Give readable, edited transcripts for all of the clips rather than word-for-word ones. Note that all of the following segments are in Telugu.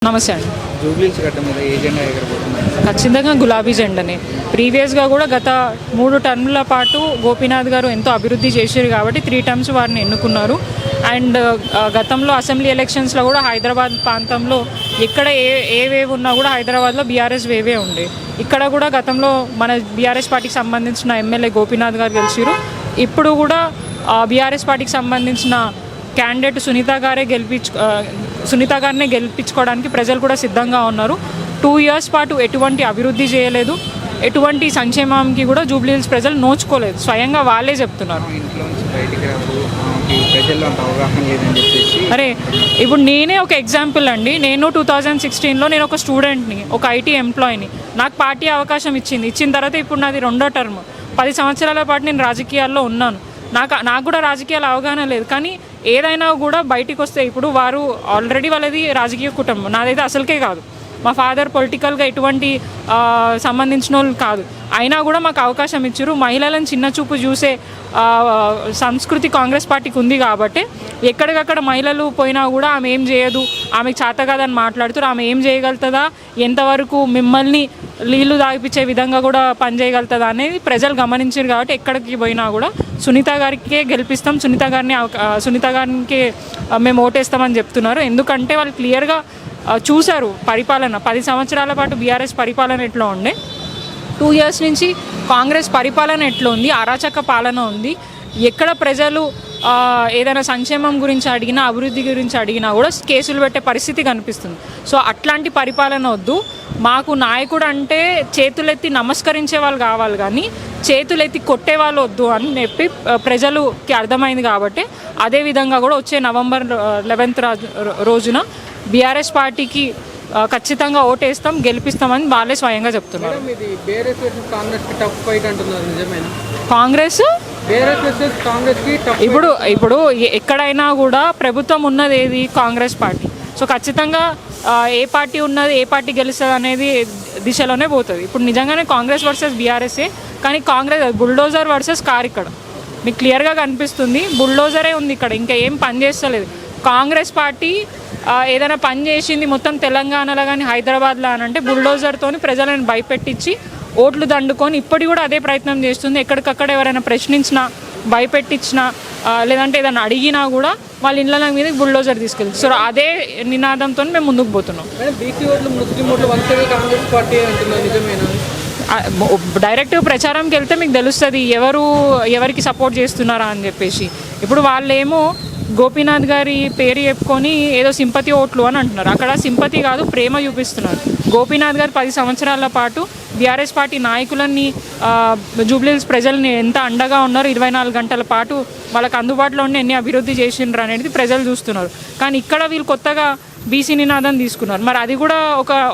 నమస్తే అండి. జూబ్లీస్ గడ్డ మీద ఏ జెండా ఎగరబోతున్నారు? ఖచ్చితంగా గులాబీ జెండానే. ప్రీవియస్గా కూడా గత 3 టర్మ్ల పాటు గోపీనాథ్ గారు ఎంతో అభివృద్ధి చేశారు కాబట్టి 3 టర్మ్స్ వారిని ఎన్నుకున్నారు. అండ్ గతంలో అసెంబ్లీ ఎలక్షన్స్లో కూడా హైదరాబాద్ ప్రాంతంలో ఎక్కడ ఏ వేవ్ ఉన్నా కూడా హైదరాబాద్లో బీఆర్ఎస్ వేవే ఉండే. ఇక్కడ కూడా గతంలో మన బీఆర్ఎస్ పార్టీకి సంబంధించిన ఎమ్మెల్యే గోపీనాథ్ గారు గెలిచారు. ఇప్పుడు కూడా బీఆర్ఎస్ పార్టీకి సంబంధించిన క్యాండిడేట్ సునీత గారినే గెలిపించుకోవడానికి ప్రజలు కూడా సిద్ధంగా ఉన్నారు. 2 ఇయర్స్ పాటు ఎటువంటి అభివృద్ధి చేయలేదు, ఎటువంటి సంక్షేమానికి కూడా జూబ్లీహిల్స్ ప్రజలు నోచుకోలేదు. స్వయంగా వాళ్ళే చెప్తున్నారు. అరే ఇప్పుడు నేనే ఒక ఎగ్జాంపుల్ అండి. నేను 2016లో నేను ఒక స్టూడెంట్ని, ఒక ఐటీ ఎంప్లాయీని. నాకు పార్టీ అవకాశం ఇచ్చిన తర్వాత ఇప్పుడు నాది 2వ టర్మ్. 10 సంవత్సరాల పాటు నేను రాజకీయాల్లో ఉన్నాను. నాకు కూడా రాజకీయాల అవగాహన లేదు. కానీ ఏదైనా కూడా బయటికి వస్తే ఇప్పుడు వారు ఆల్రెడీ వాళ్ళది రాజకీయ కుటుంబం, నాదైతే అసలుకే కాదు. మా ఫాదర్ పొలిటికల్గా ఎటువంటి సంబంధించిన వాళ్ళు కాదు. అయినా కూడా మాకు అవకాశం ఇచ్చారు. మహిళలను చిన్న చూపు చూసే సంస్కృతి కాంగ్రెస్ పార్టీకి ఉంది కాబట్టి ఎక్కడికక్కడ మహిళలు పోయినా కూడా ఆమె ఏం చేయదు, ఆమెకు చేత కాదని మాట్లాడుతారు. ఆమె ఏం చేయగలుగుతుందా, ఎంతవరకు మిమ్మల్ని నీళ్లు తాగిపించే విధంగా కూడా పనిచేయగలుగుతుందా అనేది ప్రజలు గమనించారు. కాబట్టి ఎక్కడికి పోయినా కూడా సునీత గారికే గెలిపిస్తాం, సునీత గారికి మేము ఓటేస్తామని చెప్తున్నారు. ఎందుకంటే వాళ్ళు క్లియర్గా చూశారు పరిపాలన. 10 సంవత్సరాల పాటు బీఆర్ఎస్ పరిపాలన ఎట్లా ఉండే, 2 ఇయర్స్ నుంచి కాంగ్రెస్ పరిపాలన ఎట్లా ఉంది, అరాచక పాలన ఉంది. ఎక్కడ ప్రజలు ఏదైనా సంక్షేమం గురించి అడిగినా, అభివృద్ధి గురించి అడిగినా కూడా కేసులు పెట్టే పరిస్థితి కనిపిస్తుంది. సో అట్లాంటి పరిపాలన వద్దు. మాకు నాయకుడు అంటే చేతులెత్తి నమస్కరించే వాళ్ళు కావాలి, కానీ చేతులెత్తి కొట్టే వాళ్ళు వద్దు అని చెప్పి ప్రజలకి అర్థమైంది. కాబట్టి అదేవిధంగా కూడా వచ్చే నవంబర్ 11th రోజున బీఆర్ఎస్ పార్టీకి ఖచ్చితంగా ఓటేస్తాం, గెలిపిస్తామని వాళ్ళే స్వయంగా చెప్తున్నారు. కాంగ్రెస్ ఇప్పుడు ఎక్కడైనా కూడా ప్రభుత్వం ఉన్నది ఏది, కాంగ్రెస్ పార్టీ. సో ఖచ్చితంగా ఏ పార్టీ ఉన్నది, ఏ పార్టీ గెలుస్తుంది అనేది దిశలోనే పోతుంది. ఇప్పుడు నిజంగానే కాంగ్రెస్ వర్సెస్ బీఆర్ఎస్ఏ, కానీ కాంగ్రెస్ బుల్డోజర్ వర్సెస్ కార్. ఇక్కడ మీకు క్లియర్గా కనిపిస్తుంది, బుల్డోజరే ఉంది ఇక్కడ, ఇంకా ఏం పని చేస్తలేదు. కాంగ్రెస్ పార్టీ ఏదైనా పని చేసింది మొత్తం తెలంగాణలో కానీ హైదరాబాద్లో అని అంటే బుల్డోజర్తో ప్రజలను భయపెట్టించి ఓట్లు దండుకొని ఇప్పటికి కూడా అదే ప్రయత్నం చేస్తుంది. ఎక్కడికక్కడ ఎవరైనా ప్రశ్నించినా, భయపెట్టించినా, లేదంటే ఏదైనా అడిగినా కూడా వాళ్ళ ఇళ్ళ మీద బుల్డోజర్ తీసుకెళ్తుంది. సో అదే నినాదంతో మేము ముందుకు పోతున్నాం. డైరెక్ట్ ప్రచారంకి వెళ్తే మీకు తెలుస్తుంది ఎవరికి సపోర్ట్ చేస్తున్నారా అని చెప్పేసి. ఇప్పుడు వాళ్ళేమో గోపీనాథ్ గారి పేరు చెప్పుకొని ఏదో సింపతి ఓట్లు అని అంటున్నారు. అక్కడ సింపతి కాదు, ప్రేమ చూపిస్తున్నారు. గోపీనాథ్ గారు 10 సంవత్సరాల పాటు బీఆర్ఎస్ పార్టీ నాయకులని, జూబ్లీహిల్స్ ప్రజల్ని ఎంత అండగా ఉన్నారు. 24 గంటల పాటు వాళ్ళకి అందుబాటులో ఉండి ఎన్ని అభివృద్ధి చేసిండ్రు అనేది ప్రజలు చూస్తున్నారు. కానీ ఇక్కడ వీళ్ళు కొత్తగా బీసీ నినాదం తీసుకున్నారు. మరి అది కూడా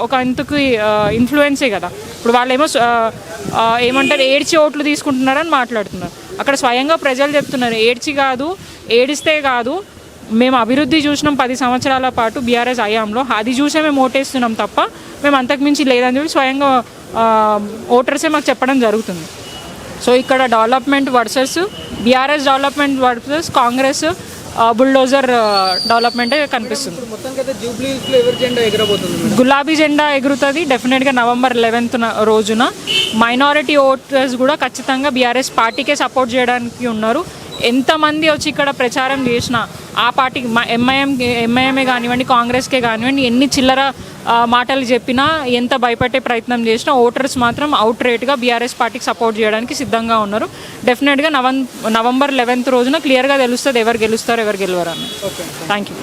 ఒక ఇంతకు ఇన్ఫ్లుయెన్సే కదా. ఇప్పుడు వాళ్ళేమో ఏమంటారు, ఏడ్చి ఓట్లు తీసుకుంటున్నారని మాట్లాడుతున్నారు. అక్కడ స్వయంగా ప్రజలు చెప్తున్నారు, ఏడిస్తే కాదు, మేము అభివృద్ధి చూసినాం 10 సంవత్సరాల పాటు బీఆర్ఎస్ హయాంలో, అది చూసే మేము ఓటేస్తున్నాం తప్ప మేము అంతకుమించి లేదని చెప్పి స్వయంగా ఓటర్సే మాకు చెప్పడం జరుగుతుంది. సో ఇక్కడ development versus BRS, development versus Congress bulldozer డెవలప్మెంటే కనిపిస్తుంది. గులాబీ జెండా ఎగురుతుంది డెఫినెట్గా నవంబర్ 11th రోజున. మైనారిటీ ఓటర్స్ కూడా ఖచ్చితంగా బీఆర్ఎస్ పార్టీకే సపోర్ట్ చేయడానికి ఉన్నారు. ఎంతమంది వచ్చి ఇక్కడ ప్రచారం చేసినా ఆ పార్టీకి ఎంఐఎంఏ కానివ్వండి, కాంగ్రెస్కే కానివ్వండి, ఎన్ని చిల్లర మాటలు చెప్పినా, ఎంత భయపెట్టే ప్రయత్నం చేసినా ఓటర్స్ మాత్రం అవుట్ రేట్గా బీఆర్ఎస్ పార్టీకి సపోర్ట్ చేయడానికి సిద్ధంగా ఉన్నారు. డెఫినెట్గా నవంబర్ 11th రోజున క్లియర్గా తెలుస్తుంది ఎవరు గెలుస్తారు, ఎవరు గెలవరు అని. Thank you.